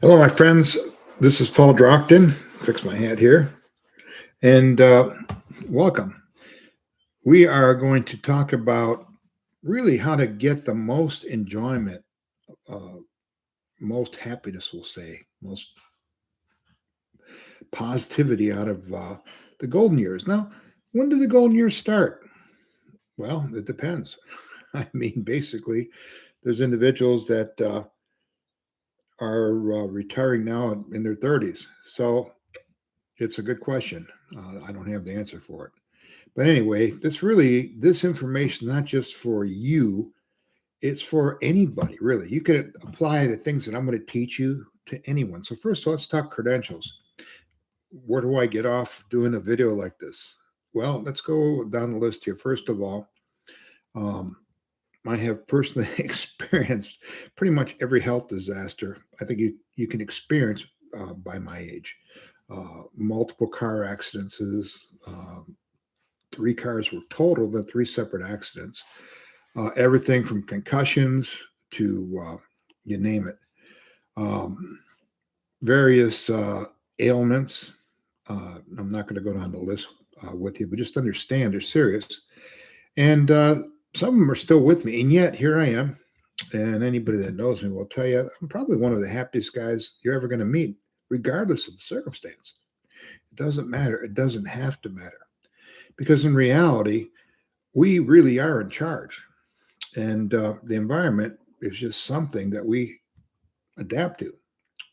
Hello, my friends. This is Paul Drockton. Fix my hat here. And welcome. We are going to talk about really how to get the most enjoyment, uh, most happiness, we'll say, most positivity out of the golden years. Now, when do the golden years start? Well, it depends. I mean, basically, there's individuals that are retiring now in their 30s. So it's a good question. I don't have the answer for it. But anyway, this information is not just for you, it's for anybody, really. You can apply the things that I'm going to teach you to anyone. So first, let's talk credentials. Where do I get off doing a video like this? Well, let's go down the list here. First of all, um, I have personally experienced pretty much every health disaster I think you can experience by my age. Multiple car accidents, 3 cars were totaled in 3 separate accidents. Everything from concussions to you name it. Um, Various ailments. I'm not going to go down the list with you, but just understand they're serious. And some of them are still with me. And yet here I am. And anybody that knows me will tell you I'm probably one of the happiest guys you're ever going to meet, regardless of the circumstance. It doesn't matter. It doesn't have to matter. Because in reality, we really are in charge. And the environment is just something that we adapt to.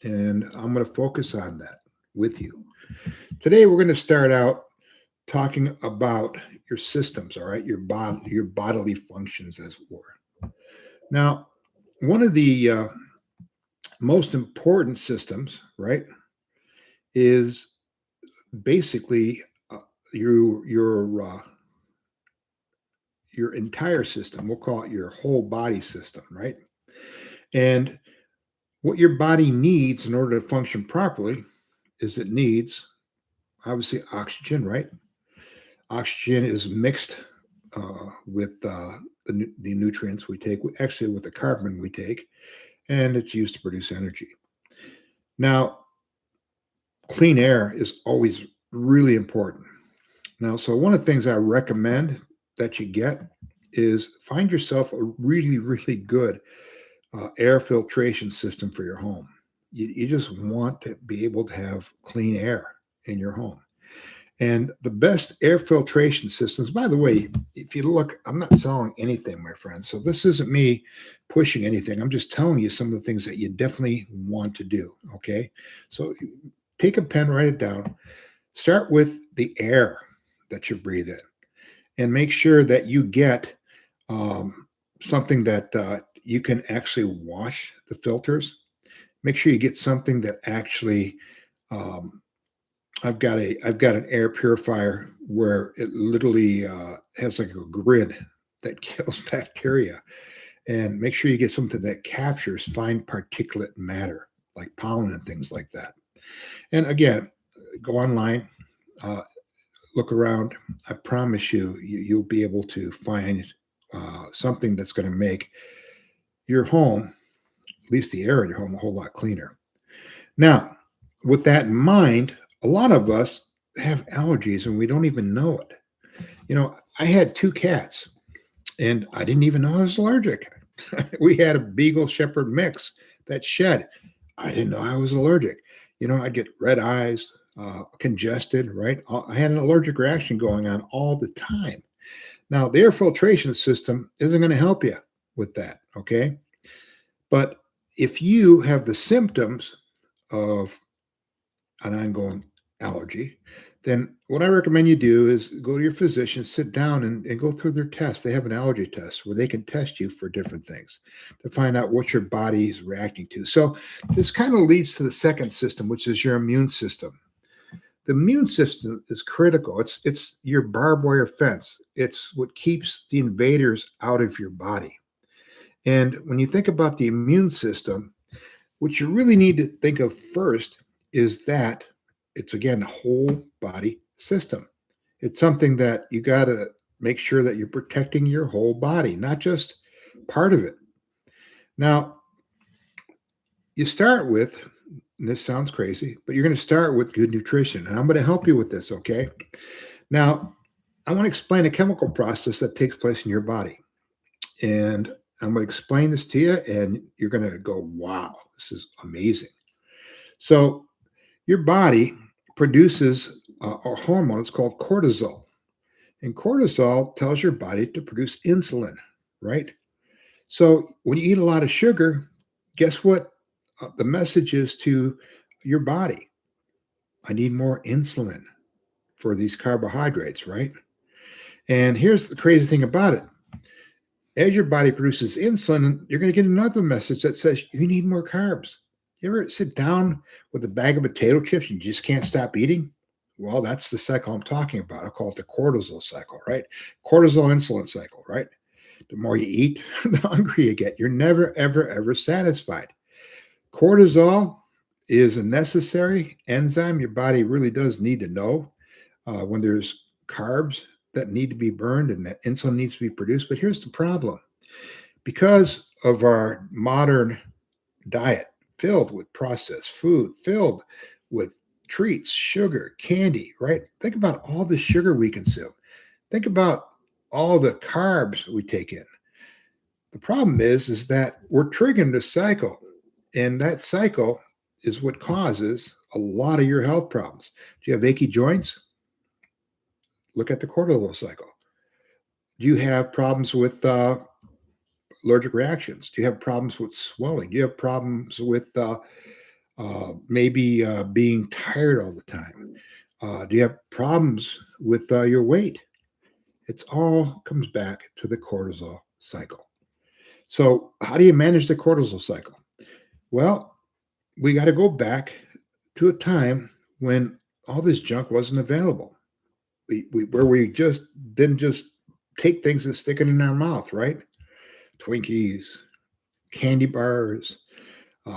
And I'm going to focus on that with you. Today, we're going to start out talking about your systems, all right, your bodily functions, as it were. Now, one of the most important systems, right, is basically your entire system. We'll call it your whole body system, right? And what your body needs in order to function properly is it needs obviously oxygen, right? Oxygen is mixed with the nutrients we take, actually with the carbon we take, and it's used to produce energy. Now, clean air is always really important. Now, so one of the things I recommend that you get is find yourself a really, really good air filtration system for your home. You just want to be able to have clean air in your home. And the best air filtration systems, by the way, if you look, I'm not selling anything, my friends. So this isn't me pushing anything. I'm just telling you some of the things that you definitely want to do. Okay. So take a pen, write it down. Start with the air that you breathe in and make sure that you get something that you can actually wash the filters. Make sure you get something that actually I've got an air purifier where it literally has like a grid that kills bacteria, and make sure you get something that captures fine particulate matter like pollen and things like that. And again, go online, uh, look around. I promise you'll be able to find something that's going to make your home, at least the air in your home, a whole lot cleaner. Now, with that in mind, a lot of us have allergies and we don't even know it. I had 2 cats and I didn't even know I was allergic. We had a Beagle Shepherd mix that shed. I didn't know I was allergic. I'd get red eyes, congested, right? I had an allergic reaction going on all the time. Now, the air filtration system isn't going to help you with that, okay? But if you have the symptoms of an ongoing allergy, then what I recommend you do is go to your physician, sit down and go through their test. They have an allergy test where they can test you for different things to find out what your body is reacting to. So this kind of leads to the second system, which is your immune system. The immune system is critical. It's your barbed wire fence. It's what keeps the invaders out of your body. And when you think about the immune system, what you really need to think of first is that it's, again, a whole body system. It's something that you got to make sure that you're protecting your whole body, not just part of it. Now, you start with This sounds crazy, but you're going to start with good nutrition. And I'm going to help you with this, okay? Now, I want to explain a chemical process that takes place in your body. And I'm going to explain this to you, and you're going to go, wow, this is amazing. So, your body produces a hormone. It's called cortisol. And cortisol tells your body to produce insulin, right? So, when you eat a lot of sugar, guess what the message is to your body? I need more insulin for these carbohydrates, right? And here's the crazy thing about it. As your body produces insulin, you're going to get another message that says you need more carbs. You ever sit down with a bag of potato chips and you just can't stop eating? Well, that's the cycle I'm talking about. I call it the cortisol cycle, right? Cortisol insulin cycle, right? The more you eat, the hungrier you get. You're never, ever, ever satisfied. Cortisol is a necessary enzyme your body really does need to know when there's carbs that need to be burned and that insulin needs to be produced. But here's the problem. Because of our modern diet filled with processed food, filled with treats, sugar, candy, right? Think about all the sugar we consume. Think about all the carbs we take in. The problem is that we're triggering this cycle, and that cycle is what causes a lot of your health problems. Do you have achy joints? Look at the cortisol cycle. Do you have problems with allergic reactions? Do you have problems with swelling? Do you have problems with maybe being tired all the time? Do you have problems with your weight? It's all comes back to the cortisol cycle. So, how do you manage the cortisol cycle? Well, we got to go back to a time when all this junk wasn't available. Where we just didn't just take things and stick it in our mouth, right? Twinkies, candy bars,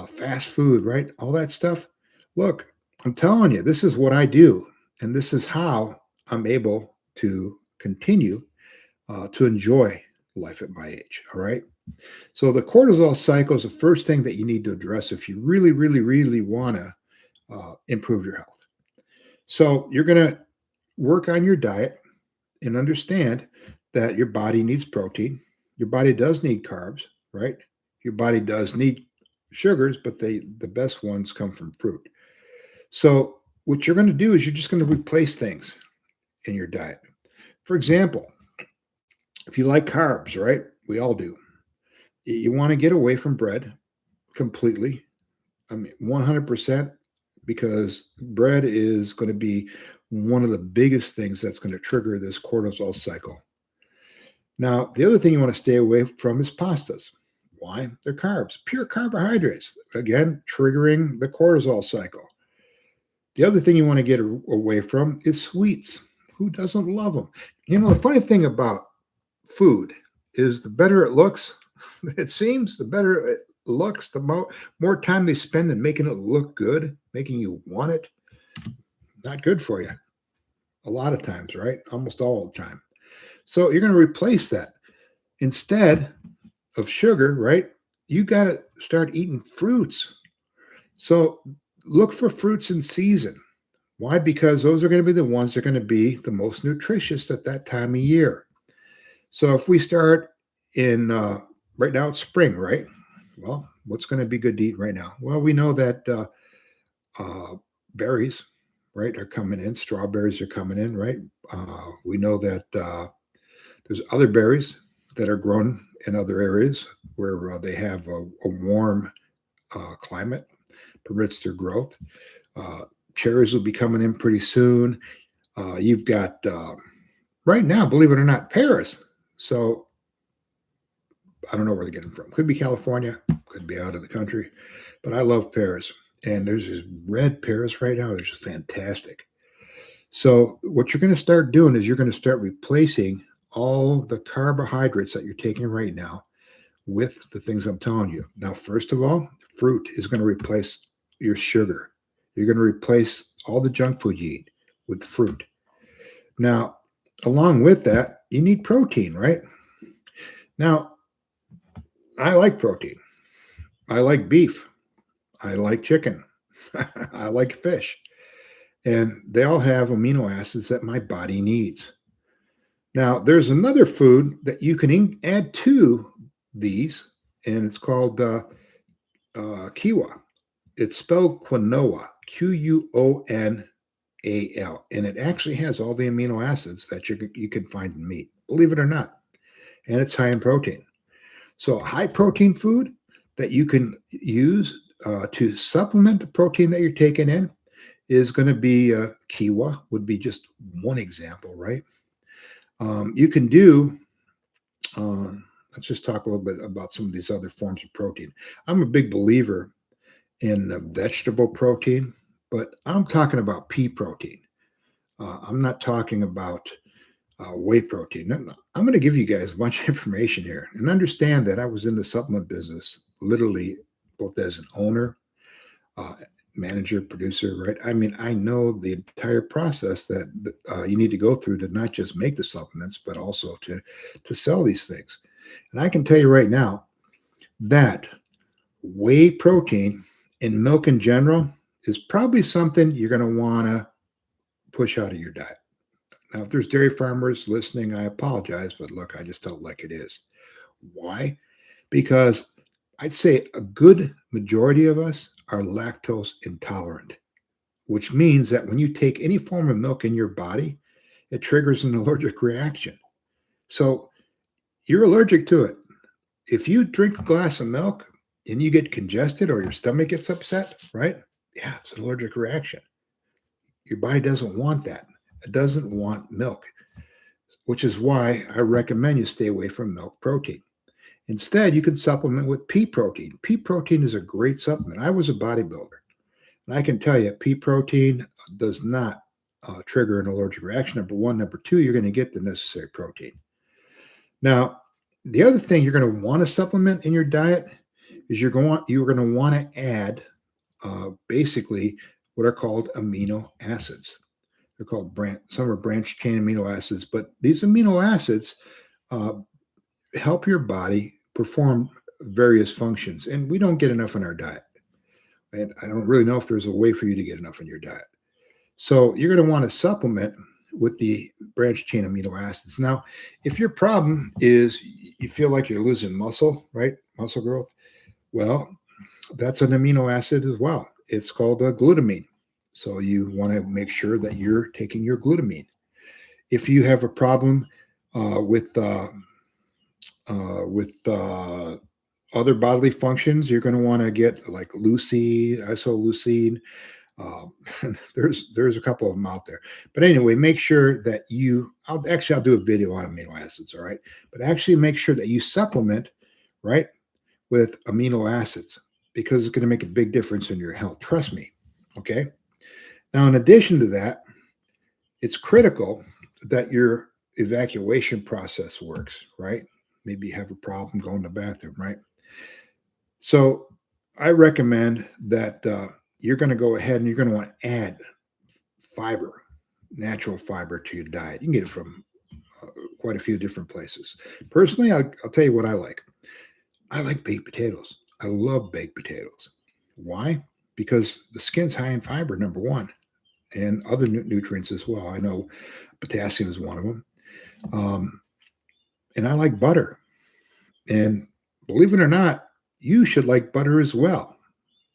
fast food, right? All that stuff. Look, I'm telling you, this is what I do, and this is how I'm able to continue to enjoy life at my age. All right. So the cortisol cycle is the first thing that you need to address if you really, really, really want to improve your health. So you're going to work on your diet and understand that your body needs protein. Your body does need carbs, right? Your body does need sugars, but the best ones come from fruit. So what you're going to do is you're just going to replace things in your diet. For example, if you like carbs, right? We all do. You want to get away from bread completely. I mean, 100%, because bread is going to be one of the biggest things that's going to trigger this cortisol cycle. Now, the other thing you want to stay away from is pastas. Why? They're carbs, pure carbohydrates. Again, triggering the cortisol cycle. The other thing you want to get away from is sweets. Who doesn't love them? You know, the funny thing about food is the better it looks, it seems, the better it looks, the more time they spend in making it look good, making you want it. Not good for you. A lot of times, right? Almost all the time. So you're going to replace that. Instead of sugar, right? You got to start eating fruits. So look for fruits in season. Why? Because those are going to be the ones that are going to be the most nutritious at that time of year. So if we start in, right now it's spring, right? Well, what's going to be good to eat right now? Well, we know that berries, right, are coming in. Strawberries are coming in, right? We know that there's other berries that are grown in other areas where they have a warm climate, permits their growth. Cherries will be coming in pretty soon. You've got, right now, believe it or not, pears. So I don't know where they get them from. Could be California, could be out of the country, but I love pears. And there's these red pears right now. They're just fantastic. So what you're going to start doing is you're going to start replacing all the carbohydrates that you're taking right now with the things I'm telling you. Now, first of all, fruit is going to replace your sugar. You're going to replace all the junk food you eat with fruit. Now, along with that, you need protein, right? Now, I like protein. I like beef. I like chicken. I like fish. And they all have amino acids that my body needs. Now, there's another food that you can add to these, and it's called quinoa. It's spelled quinoa, Quonal, and it actually has all the amino acids that you can find in meat, believe it or not. And it's high in protein. So, high protein food that you can use to supplement the protein that you're taking in is going to be quinoa, would be just one example, right? You can do, let's just talk a little bit about some of these other forms of protein. I'm a big believer in vegetable protein, but I'm talking about pea protein. I'm not talking about whey protein. No, no. I'm going to give you guys a bunch of information here and understand that I was in the supplement business literally both as an owner, uh, manager, producer, right? I mean, I know the entire process that you need to go through to not just make the supplements, but also to sell these things. And I can tell you right now that whey protein in milk in general is probably something you're going to want to push out of your diet. Now, if there's dairy farmers listening, I apologize, but look, I just don't like it is. Why? Because I'd say a good majority of us are lactose intolerant, which means that when you take any form of milk in your body, it triggers an allergic reaction. So you're allergic to it. If you drink a glass of milk and you get congested or your stomach gets upset, right? Yeah, it's an allergic reaction. Your body doesn't want that. It doesn't want milk, which is why I recommend you stay away from milk protein. Instead, you can supplement with pea protein. Pea protein is a great supplement. I was a bodybuilder, and I can tell you, pea protein does not trigger an allergic reaction. Number one. Number two, you're going to get the necessary protein. Now, the other thing you're going to want to supplement in your diet is you're going to want to add basically what are called amino acids. They're called some are branched chain amino acids, but these amino acids uh, help your body perform various functions, and we don't get enough in our diet. And I don't really know if there's a way for you to get enough in your diet. So you're going to want to supplement with the branched chain amino acids. Now, if your problem is you feel like you're losing muscle, right? Muscle growth, well, that's an amino acid as well. It's called glutamine. So you want to make sure that you're taking your glutamine. If you have a problem with other bodily functions, you're going to want to get like leucine, isoleucine. Uh, there's a couple of them out there, but anyway, make sure that I'll do a video on amino acids, all right? But actually, make sure that you supplement, right, with amino acids because it's going to make a big difference in your health. Trust me. Okay. Now, in addition to that, it's critical that your evacuation process works, right? Maybe you have a problem going to the bathroom, right? So I recommend that you're going to go ahead and you're going to want to add fiber, natural fiber to your diet. You can get it from quite a few different places. Personally, I'll tell you what I like. I like baked potatoes. I love baked potatoes. Why? Because the skin's high in fiber, number one, and other nutrients as well. I know potassium is one of them. Um, and I like butter. And believe it or not, you should like butter as well,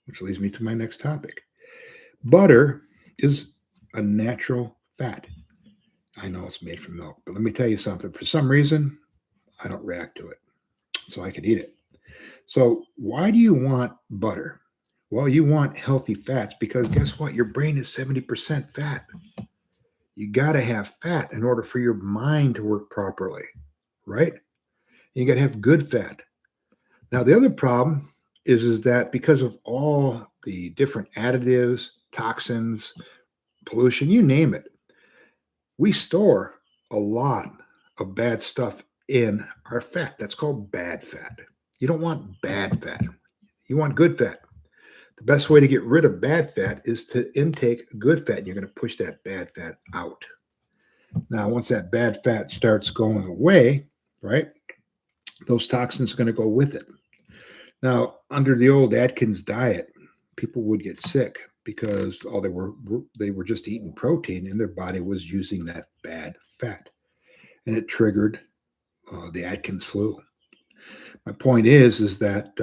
which leads me to my next topic. Butter is a natural fat. I know it's made from milk, but let me tell you something. For some reason, I don't react to it, so I can eat it. So, why do you want butter? Well, you want healthy fats because guess what? Your brain is 70% fat. You got to have fat in order for your mind to work properly, right? You got to have good fat. Now, the other problem is that because of all the different additives, toxins, pollution, you name it, we store a lot of bad stuff in our fat. That's called bad fat. You don't want bad fat. You want good fat. The best way to get rid of bad fat is to intake good fat. You're going to push that bad fat out. Now, once that bad fat starts going away, right, those toxins are going to go with it. Now, under the old Atkins diet, people would get sick because all they were just eating protein, and their body was using that bad fat, and it triggered the Atkins flu. My point is that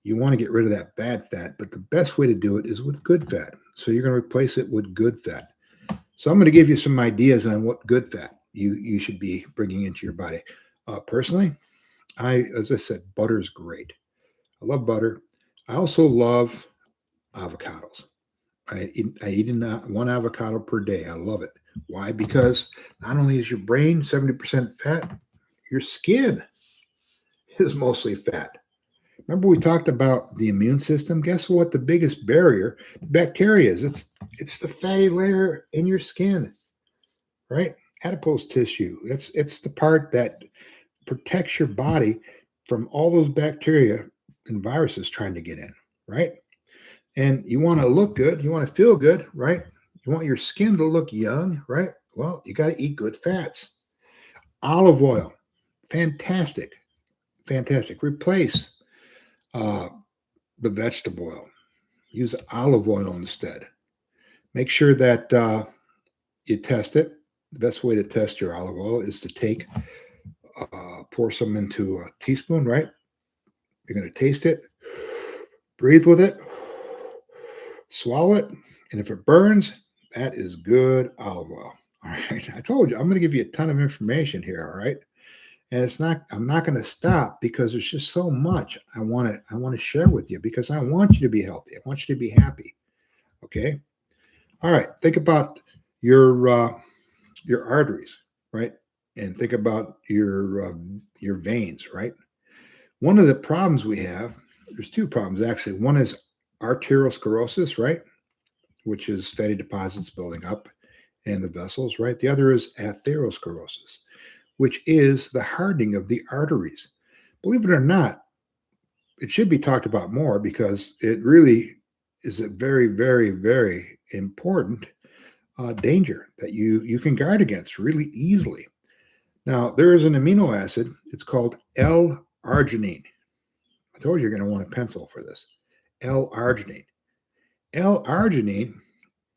you want to get rid of that bad fat, but the best way to do it is with good fat. So you're going to replace it with good fat. So I'm going to give you some ideas on what good fat you should be bringing into your body. Personally, as I said, butter is great. I love butter. I also love avocados. I eat one avocado per day. I love it. Why? Because not only is your brain 70% fat, your skin is mostly fat. Remember we talked about the immune system? Guess what the biggest barrier to bacteria is? It's the fatty layer in your skin, right? Adipose tissue. It's the part that protects your body from all those bacteria and viruses trying to get in, right? And you want to look good, you want to feel good, right? You want your skin to look young, right? Well, you got to eat good fats. Olive oil, fantastic, fantastic. Replace uh, the vegetable oil. Use olive oil instead. Make sure that you test it. The best way to test your olive oil is to pour some into a teaspoon, right? You're going to taste it, breathe with it, swallow it, and if it burns, that is good olive oil. All right. I told you, I'm going to give you a ton of information here. All right. And I'm not going to stop because there's just so much I want to share with you because I want you to be healthy. I want you to be happy. Okay. All right. Think about your arteries, right? And think about your veins, right? One of the problems we have, there's two problems actually. One is arteriosclerosis, right? Which is fatty deposits building up in the vessels, right? The other is atherosclerosis, which is the hardening of the arteries. Believe it or not, it should be talked about more because it really is a very, very, very important danger that you can guard against really easily. Now, there is an amino acid. It's called L-arginine. I told you you're going to want a pencil for this. L-arginine. L-arginine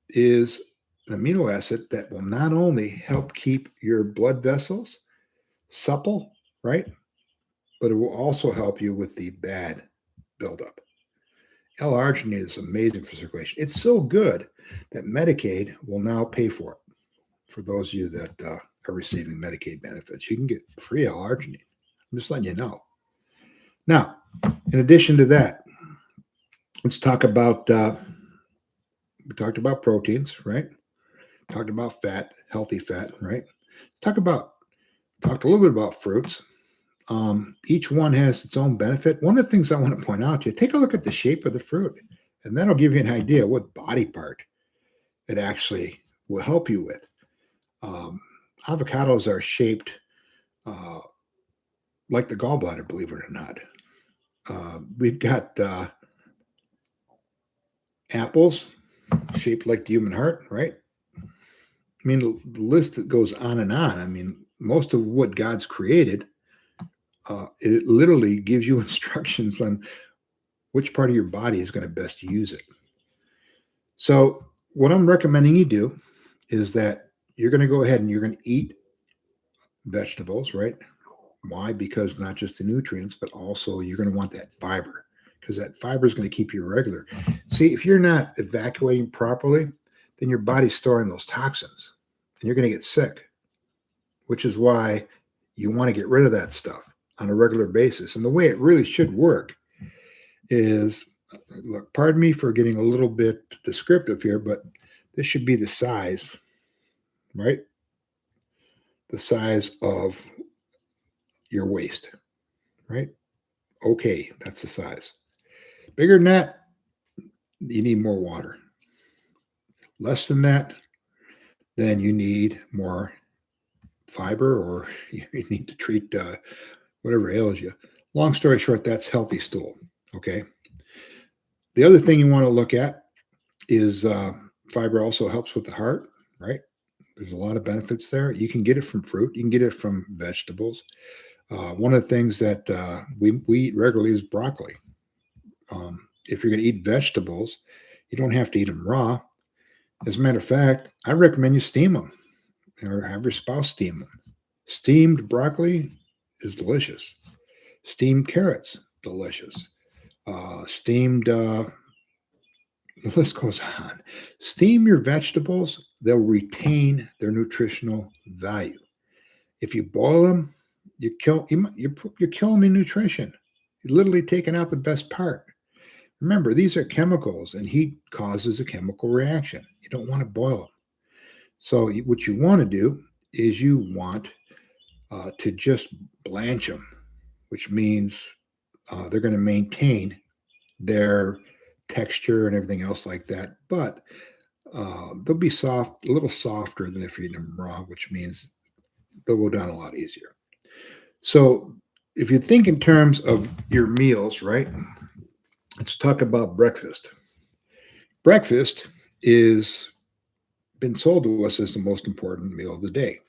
is an amino acid that will not only help keep your blood vessels supple, right? But it will also help you with the bad buildup. L-arginine is amazing for circulation. It's so good that Medicaid will now pay for it. For those of you that are receiving Medicaid benefits, you can get free L-arginine. I'm just letting you know. Now, in addition to that, let's talk about we talked about proteins, right? Talked about fat, healthy fat, right? Talked a little bit about fruits. Each one has its own benefit. One of the things I want to point out to you, take a look at the shape of the fruit, and that'll give you an idea what body part it actually will help you with. Avocados are shaped like the gallbladder, believe it or not. We've got apples shaped like the human heart, right? I mean, the list goes on and on. I mean, most of what God's created, it literally gives you instructions on which part of your body is going to best use it. So, what I'm recommending you do is that you're going to go ahead and you're going to eat vegetables, right? Why? Because not just the nutrients, but also you're going to want that fiber because that fiber is going to keep you regular. See, if you're not evacuating properly, then your body's storing those toxins and you're going to get sick, which is why you want to get rid of that stuff on a regular basis. And the way it really should work is, look, pardon me for getting a little bit descriptive here, but this should be the size, right? The size of your waist, right? Okay, that's the size. Bigger than that, you need more water. Less than that, then you need more fiber or you need to treat whatever ails you. Long story short, that's healthy stool. Okay. The other thing you want to look at is fiber also helps with the heart, right? There's a lot of benefits there. You can get it from fruit. You can get it from vegetables. One of the things that we eat regularly is broccoli. If you're going to eat vegetables, You don't have to eat them raw. As a matter of fact, I recommend you steam them or have your spouse steam them. Steamed broccoli is delicious. Steamed carrots, delicious. Steamed, the list goes on. Steam your vegetables, they'll retain their nutritional value. If you boil them, you're killing the nutrition. You're literally taking out the best part. Remember, these are chemicals, and heat causes a chemical reaction. You don't want to boil them. So what you want to do is you want to just blanch them, which means they're going to maintain their texture and everything else like that. But they'll be soft, a little softer than if you eat them raw, which means they'll go down a lot easier. So if you think in terms of your meals, right? Let's talk about breakfast. Breakfast is been sold to us as the most important meal of the day.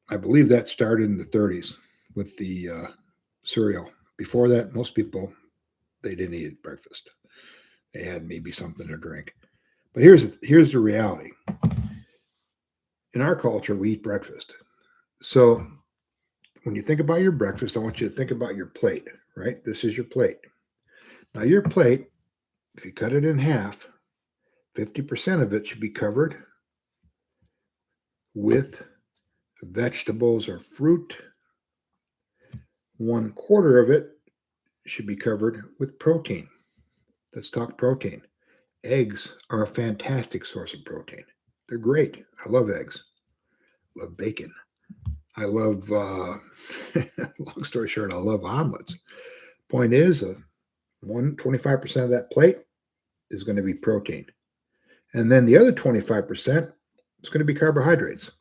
I believe that started in the 30s with the cereal. Before that, most people they didn't eat breakfast. They had maybe something to drink. But here's the reality. In our culture, we eat breakfast. So when you think about your breakfast, I want you to think about your plate, right? This is your plate. Now, your plate, if you cut it in half, 50% of it should be covered with vegetables or fruit. 1/4 of it should be covered with protein. Let's talk protein. Eggs are a fantastic source of protein. They're great. I love eggs. Love bacon. I love, long story short, I love omelets. Point is, 25% of that plate is going to be protein. And then the other 25% is going to be carbohydrates.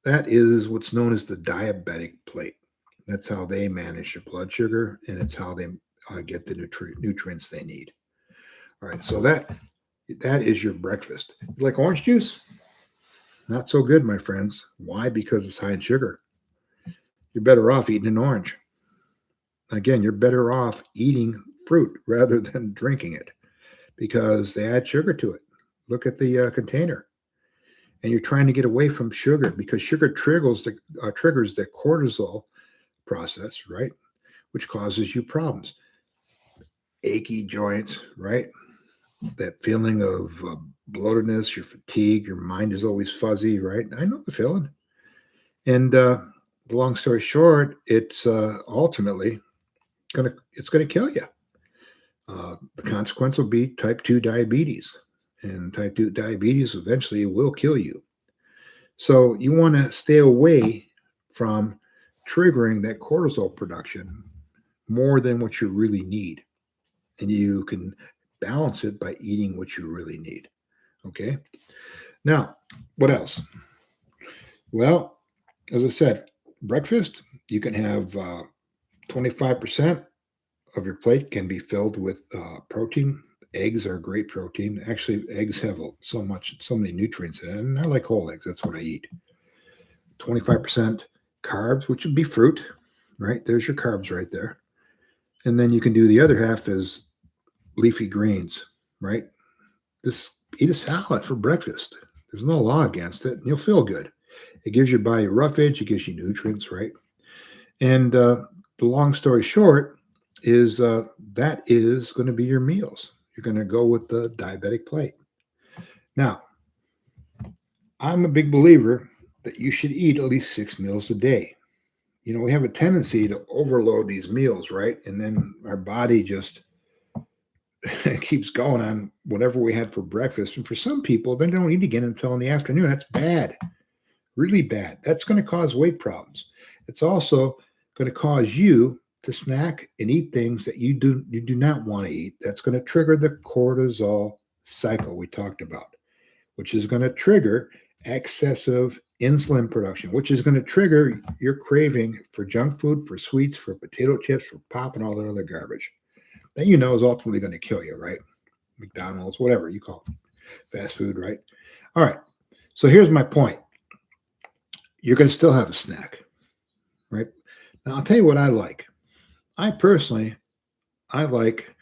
That is what's known as the diabetic plate. That's how they manage your blood sugar, and it's how they get the nutrients they need. All right, so that is your breakfast. You like orange juice? Not so good, my friends. Why? Because it's high in sugar. You're better off eating an orange. Again, you're better off eating fruit rather than drinking it because they add sugar to it. Look at the container. And you're trying to get away from sugar because sugar triggers the cortisol process, right? Which causes you problems. Achy joints, right? That feeling of bloatedness, your fatigue, your mind is always fuzzy, right? I know the feeling. And the long story short, it's ultimately gonna kill you. The consequence will be type 2 diabetes, and type 2 diabetes eventually will kill you. So you want to stay away from triggering that cortisol production more than what you really need. And you can balance it by eating what you really need. Okay. Now, what else? Well, as I said, breakfast, you can have 25% of your plate can be filled with protein. Eggs are great protein. Actually, eggs have so many nutrients in it. And I like whole eggs. That's what I eat. 25% carbs, which would be fruit, right? There's your carbs right there. And then you can do the other half as leafy greens, right? Just eat a salad for breakfast. There's no law against it, and you'll feel good. It gives your body roughage. It gives you nutrients, right? And the long story short is that is going to be your meals. You're going to go with the diabetic plate. Now, I'm a big believer that you should eat at least 6 meals a day. You know, we have a tendency to overload these meals, right? And then our body just keeps going on whatever we had for breakfast. And for some people, they don't eat again until in the afternoon. That's bad, really bad. That's going to cause weight problems. It's also going to cause you to snack and eat things that you do not want to eat. That's going to trigger the cortisol cycle we talked about, which is going to trigger excessive insulin production, which is going to trigger your craving for junk food, for sweets, for potato chips, for pop, and all that other garbage. That you know is ultimately going to kill you, right? McDonald's, whatever you call it, fast food, right? All right. So here's my point. You're going to still have a snack, right? Now, I'll tell you what I like. I personally, I like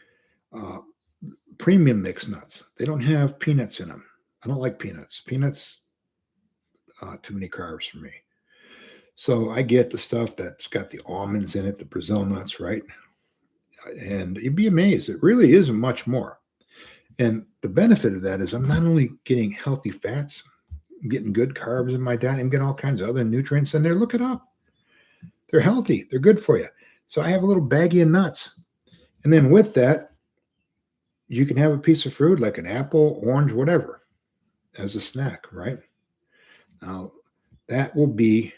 premium mixed nuts. They don't have peanuts in them. I don't like peanuts. Peanuts, too many carbs for me. So I get the stuff that's got the almonds in it, the Brazil nuts, right? And you'd be amazed. It really isn't much more. And the benefit of that is I'm not only getting healthy fats, I'm getting good carbs in my diet, I'm getting all kinds of other nutrients in there. Look it up. They're healthy. They're good for you. So I have a little baggie of nuts. And then with that, you can have a piece of fruit like an apple, orange, whatever, as a snack, right? Now, that will be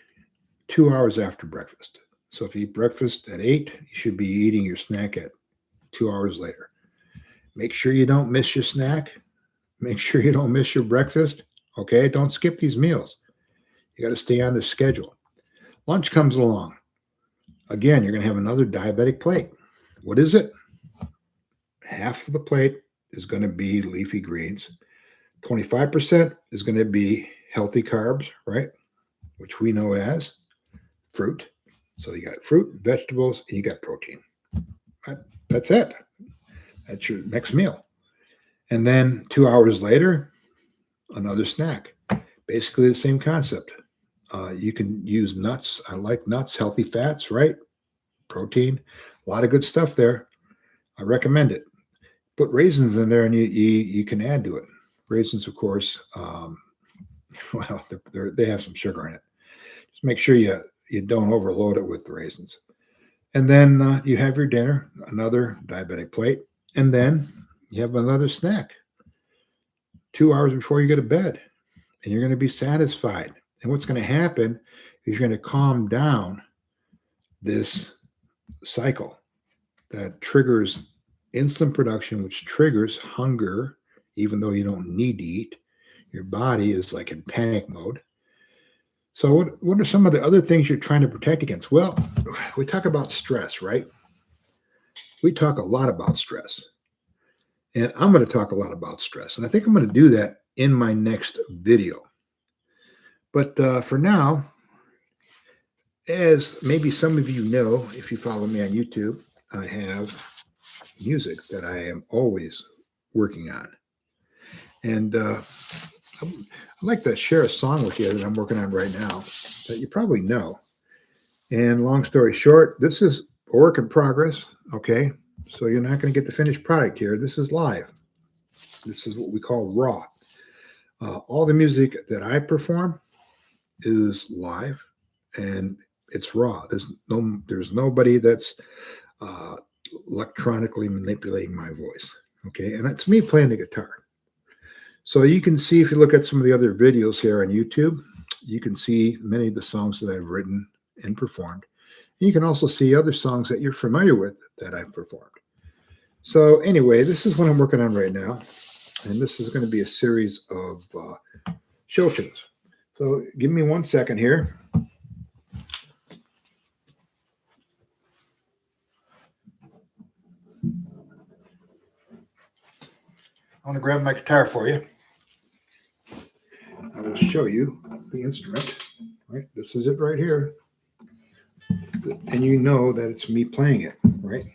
2 hours after breakfast. So if you eat breakfast at 8, you should be eating your snack at 2 hours later. Make sure you don't miss your snack. Make sure you don't miss your breakfast. Okay, don't skip these meals. You got to stay on the schedule. Lunch comes along. Again, you're going to have another diabetic plate. What is it? Half of the plate is going to be leafy greens. 25% is going to be healthy carbs, right? Which we know as fruit. So you got fruit, vegetables, and you got protein. That's it. That's your next meal. And then 2 hours later, another snack. Basically the same concept. You can use nuts. I like nuts, healthy fats, right? Protein, a lot of good stuff there. I recommend it. Put raisins in there and you can add to it. Raisins, of course, well, they have some sugar in it. Just make sure you don't overload it with the raisins. And then you have your dinner, another diabetic plate, and then you have another snack 2 hours before you go to bed, and you're going to be satisfied. And what's going to happen is you're going to calm down this cycle that triggers insulin production, which triggers hunger, even though you don't need to eat. Your body is like in panic mode. So what are some of the other things you're trying to protect against? Well, we talk about stress, right? We talk a lot about stress. And I'm going to talk a lot about stress. And I think I'm going to do that in my next video. But for now, as maybe some of you know, if you follow me on YouTube, I have music that I am always working on. And I'd like to share a song with you that I'm working on right now that you probably know. And long story short, this is a work in progress, okay? So you're not going to get the finished product here. This is live. This is what we call raw. All the music that I perform is live and it's raw. There's nobody that's electronically manipulating my voice, okay? And it's me playing the guitar. So you can see, if you look at some of the other videos here on YouTube, you can see many of the songs that I've written and performed. And you can also see other songs that you're familiar with that I've performed. So anyway, this is what I'm working on right now. And this is going to be a series of show tunes. So give me 1 second here. I want to grab my guitar for you. I will show you the instrument. Right, this is it right here, and you know that it's me playing it, right?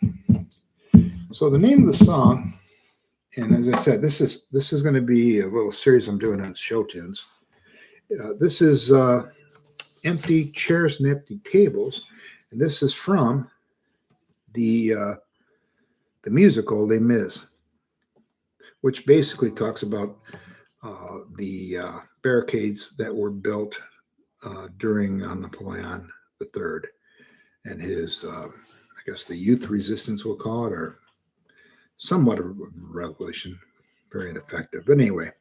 So the name of the song, and as I said, this is going to be a little series I'm doing on show tunes. This is Empty Chairs and Empty Tables, and this is from the musical Les Mis, which basically talks about the barricades that were built during Napoleon III and his, I guess the youth resistance, we'll call it, or somewhat of a revolution. Very ineffective. But anyway,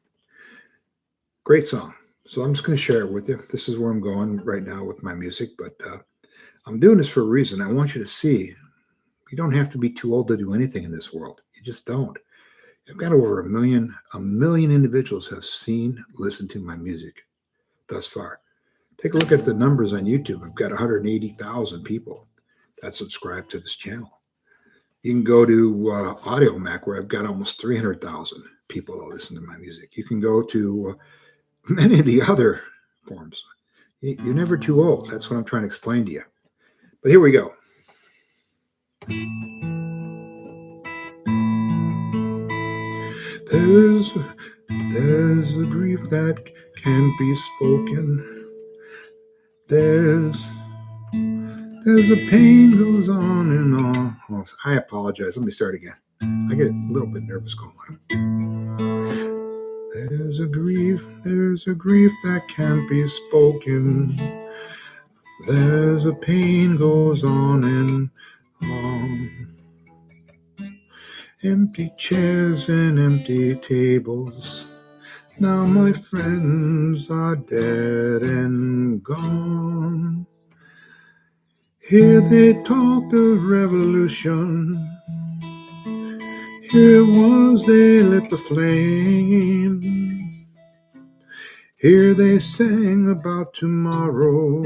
great song. So I'm just going to share it with you. This is where I'm going right now with my music, but I'm doing this for a reason. I want you to see you don't have to be too old to do anything in this world. You just don't. I've got over a million individuals have seen, listened to my music thus far. Take a look at the numbers on YouTube. I've got 180,000 people that subscribe to this channel. You can go to Audio Mac, where I've got almost 300,000 people that listen to my music. You can go to many of the other forms. You're never too old. That's what I'm trying to explain to you. But here we go. There's a grief that can't be spoken. There's a pain goes on and on. Oh, I apologize. Let me start again. I get a little bit nervous going on. There's a grief that can't be spoken. There's a pain goes on and on. Empty chairs and empty tables. Now my friends are dead and gone. Here they talked of revolution. Here it was they lit the flame. Here they sang about tomorrow.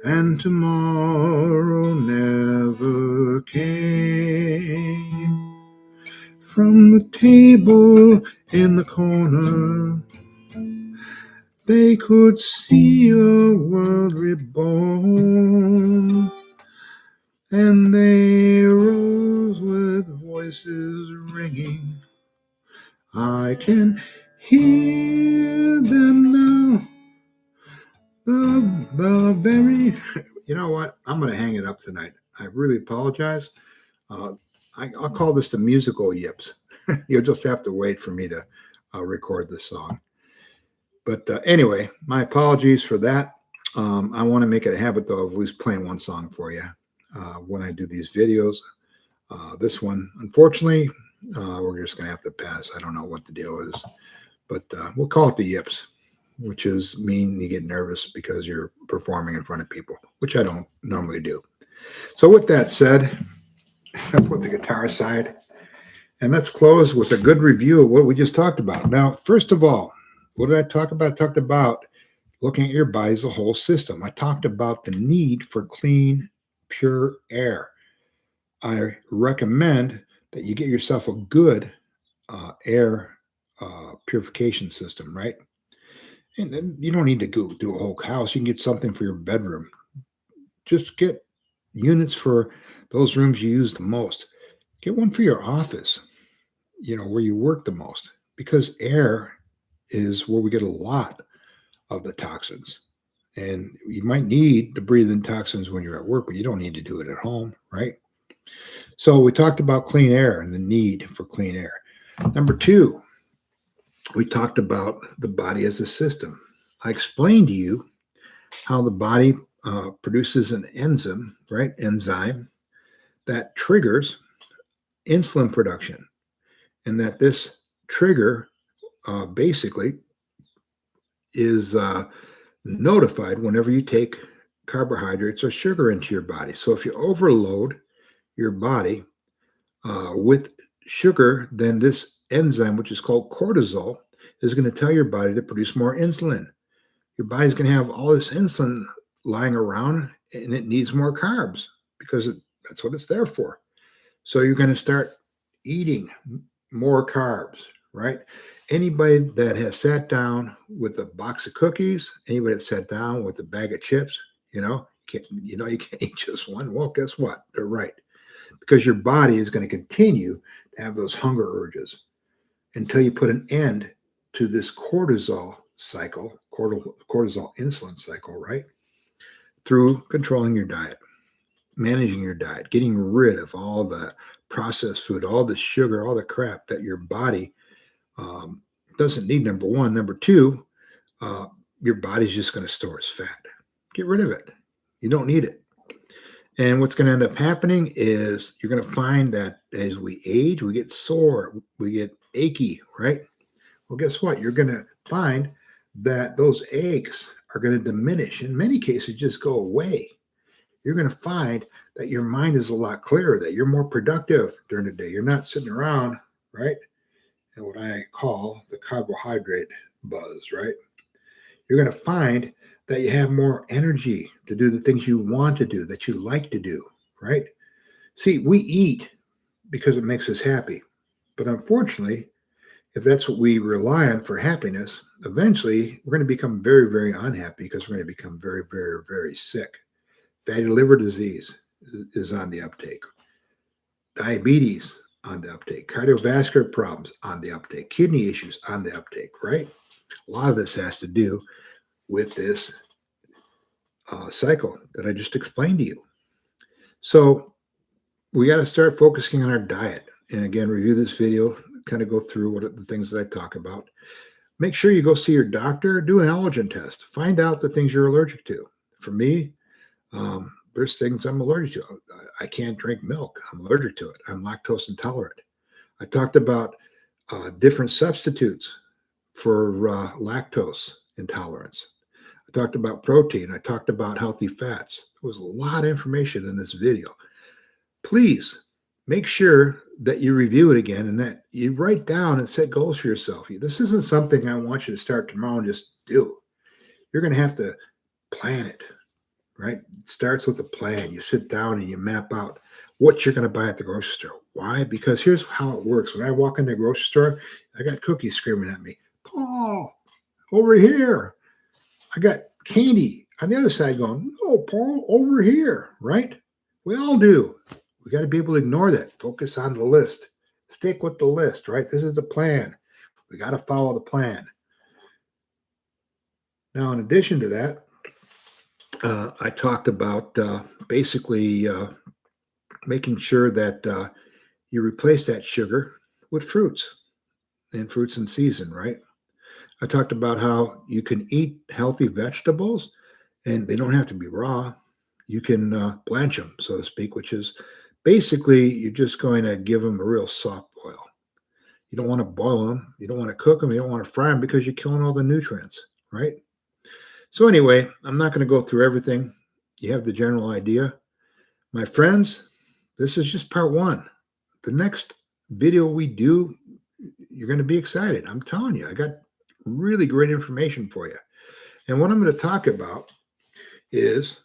And tomorrow never came. From the table in the corner, they could see a world reborn, and they rose with voices ringing. I can hear them now. The very, you know what? I'm going to hang it up tonight. I really apologize. I'll call this the musical yips. You'll just have to wait for me to record this song. But anyway, my apologies for that. I want to make it a habit, though, of at least playing one song for you when I do these videos. This one, unfortunately, we're just going to have to pass. I don't know what the deal is, but we'll call it the yips, which is mean you get nervous because you're performing in front of people, which I don't normally do. So with that said, I'll put the guitar aside, and let's close with a good review of what we just talked about. Now, first of all, what did I talk about? I talked about looking at your body as a whole system. I talked about the need for clean, pure air. I recommend that you get yourself a good air purification system, right? And then you don't need to go do a whole house. You can get something for your bedroom. Just get units for those rooms you use the most. Get one for your office, where you work the most, because air is where we get a lot of the toxins. And you might need to breathe in toxins when you're at work, but you don't need to do it at home, right? So we talked about clean air and the need for clean air. Number two, we talked about the body as a system. I explained to you how the body produces an enzyme, right? Enzyme that triggers insulin production, and that this trigger basically is notified whenever you take carbohydrates or sugar into your body. So if you overload your body with sugar, then this enzyme, which is called cortisol, is going to tell your body to produce more insulin. Your body's going to have all this insulin lying around, and it needs more carbs because that's what it's there for. So you're going to start eating more carbs, right? Anybody that has sat down with a box of cookies, anybody that sat down with a bag of chips, you can't eat just one. Well, guess what? They're right. Because your body is going to continue to have those hunger urges until you put an end to this cortisol cycle, cortisol insulin cycle, right? Through controlling your diet, managing your diet, getting rid of all the processed food, all the sugar, all the crap that your body doesn't need, number one. Number two, your body's just going to store as fat. Get rid of it. You don't need it. And what's going to end up happening is you're going to find that as we age, we get sore, we get achy, right? Well, guess what? You're going to find that those aches are going to diminish. In many cases, just go away. You're going to find that your mind is a lot clearer, that you're more productive during the day. You're not sitting around, right? And what I call the carbohydrate buzz, right? You're going to find that you have more energy to do the things you want to do, that you like to do, right? See, we eat because it makes us happy. But unfortunately, if that's what we rely on for happiness, eventually we're going to become very, very unhappy because we're going to become very, very, very sick. Fatty liver disease is on the uptake. Diabetes on the uptake, cardiovascular problems on the uptake, kidney issues on the uptake, right? A lot of this has to do with this cycle that I just explained to you. So we got to start focusing on our diet. And again, review this video, kind of go through what are the things that I talk about. Make sure you go see your doctor, do an allergen test, find out the things you're allergic to. For me, there's things I'm allergic to. I can't drink milk. I'm allergic to it. I'm lactose intolerant. I talked about different substitutes for lactose intolerance. I talked about protein. I talked about healthy fats. There was a lot of information in this video. Please make sure that you review it again and that you write down and set goals for yourself. This isn't something I want you to start tomorrow and just do. You're going to have to plan it, right? It starts with a plan. You sit down and you map out what you're going to buy at the grocery store. Why? Because here's how it works. When I walk in the grocery store, I got cookies screaming at me. Paul, over here. I got candy on the other side going, no, Paul, over here, right? We all do. We got to be able to ignore that. Focus on the list. Stick with the list, right? This is the plan. We got to follow the plan. Now, in addition to that, I talked about basically making sure that you replace that sugar with fruits and fruits in season, right? I talked about how you can eat healthy vegetables and they don't have to be raw. You can blanch them, so to speak, which is basically you're just going to give them a real soft boil. You don't want to boil them. You don't want to cook them. You don't want to fry them because you're killing all the nutrients, right? So anyway, I'm not going to go through everything. You have the general idea. My friends, this is just part one. The next video we do, you're going to be excited. I'm telling you, I got really great information for you. And what I'm going to talk about is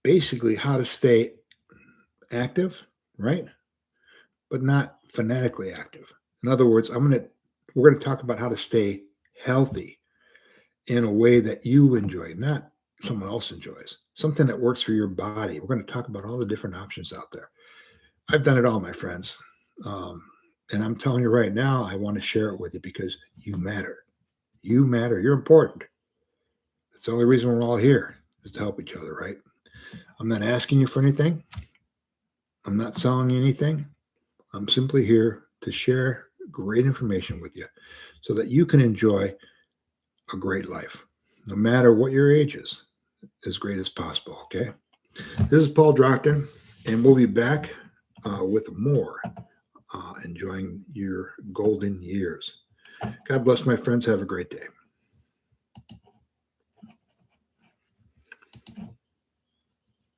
basically how to stay active, right? But not fanatically active. In other words, we're going to talk about how to stay healthy in a way that you enjoy, not someone else enjoys. Something that works for your body. We're going to talk about all the different options out there. I've done it all, my friends. And I'm telling you right now, I want to share it with you because you matter. You matter. You're important. That's the only reason we're all here is to help each other, right? I'm not asking you for anything. I'm not selling you anything. I'm simply here to share great information with you so that you can enjoy a great life, no matter what your age is, as great as possible, okay? This is Paul Drockton, and we'll be back with more enjoying your golden years. God bless, my friends. Have a great day.